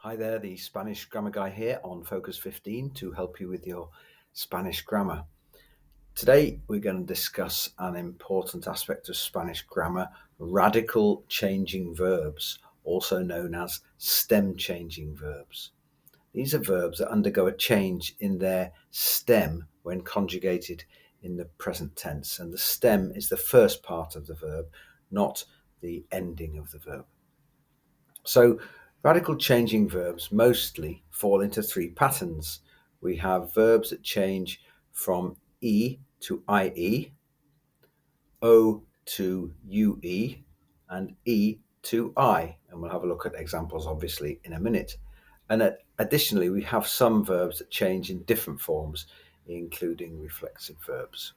Hi there, the Spanish Grammar Guy here on Focus 15 to help you with your Spanish grammar. Today we're going to discuss an important aspect of Spanish grammar, radical changing verbs, also known as stem changing verbs. These are verbs that undergo a change in their stem when conjugated in the present tense, and the stem is the first part of the verb, not the ending of the verb. So radical changing verbs mostly fall into three patterns. We have verbs that change from E to IE, O to UE, and E to I. And we'll have a look at examples obviously in a minute. And additionally, we have some verbs that change in different forms, including reflexive verbs.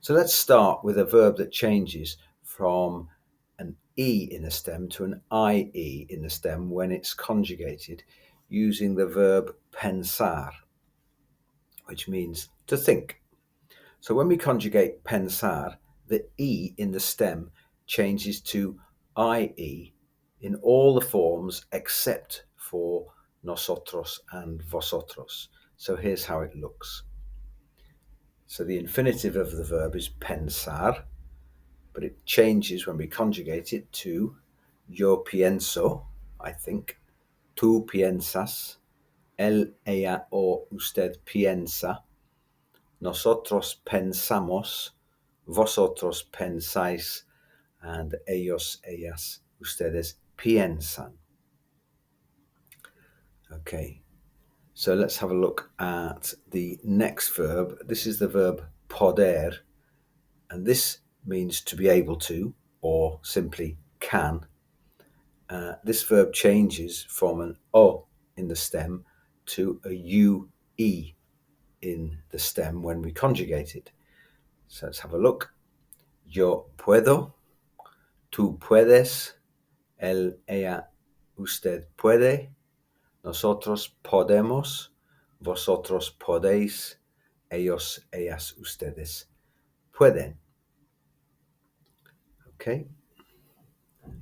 So let's start with a verb that changes from an E in the stem to an IE in the stem when it's conjugated using the verb pensar, which means to think. So when we conjugate pensar, the E in the stem changes to IE in all the forms except for nosotros and vosotros. So here's how it looks. So the infinitive of the verb is pensar, but it changes when we conjugate it to yo pienso, I think, tú piensas, él, ella o usted piensa, nosotros pensamos, vosotros pensáis, and ellos, ellas, ustedes piensan. Okay, so let's have a look at the next verb. This is the verb poder, and this means to be able to, or simply can. This verb changes from an O in the stem to a UE in the stem when we conjugate it. So let's have a look. Yo puedo, tú puedes, él, ella, usted puede, nosotros podemos, vosotros podéis, ellos, ellas, ustedes pueden. Okay,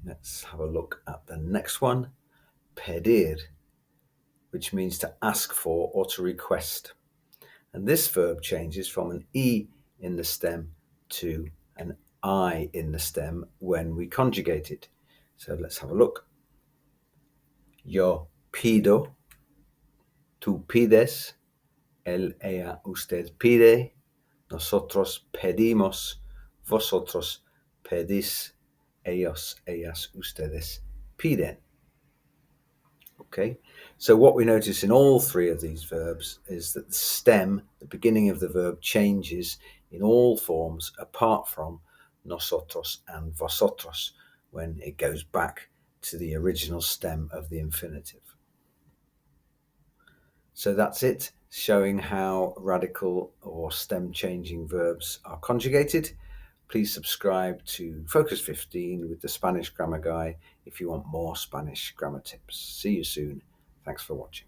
let's have a look at the next one. Pedir, which means to ask for or to request. And this verb changes from an E in the stem to an I in the stem when we conjugate it. So let's have a look. Yo pido, tú pides, él, ella, usted pide, nosotros pedimos, vosotros pedís, ellos, ellas, ustedes piden. Okay, so what we notice in all three of these verbs is that the stem, the beginning of the verb, changes in all forms apart from nosotros and vosotros when it goes back to the original stem of the infinitive. So that's it, showing how radical or stem changing verbs are conjugated. Please subscribe to Focus 15 with the Spanish Grammar Guy if you want more Spanish grammar tips. See you soon. Thanks for watching.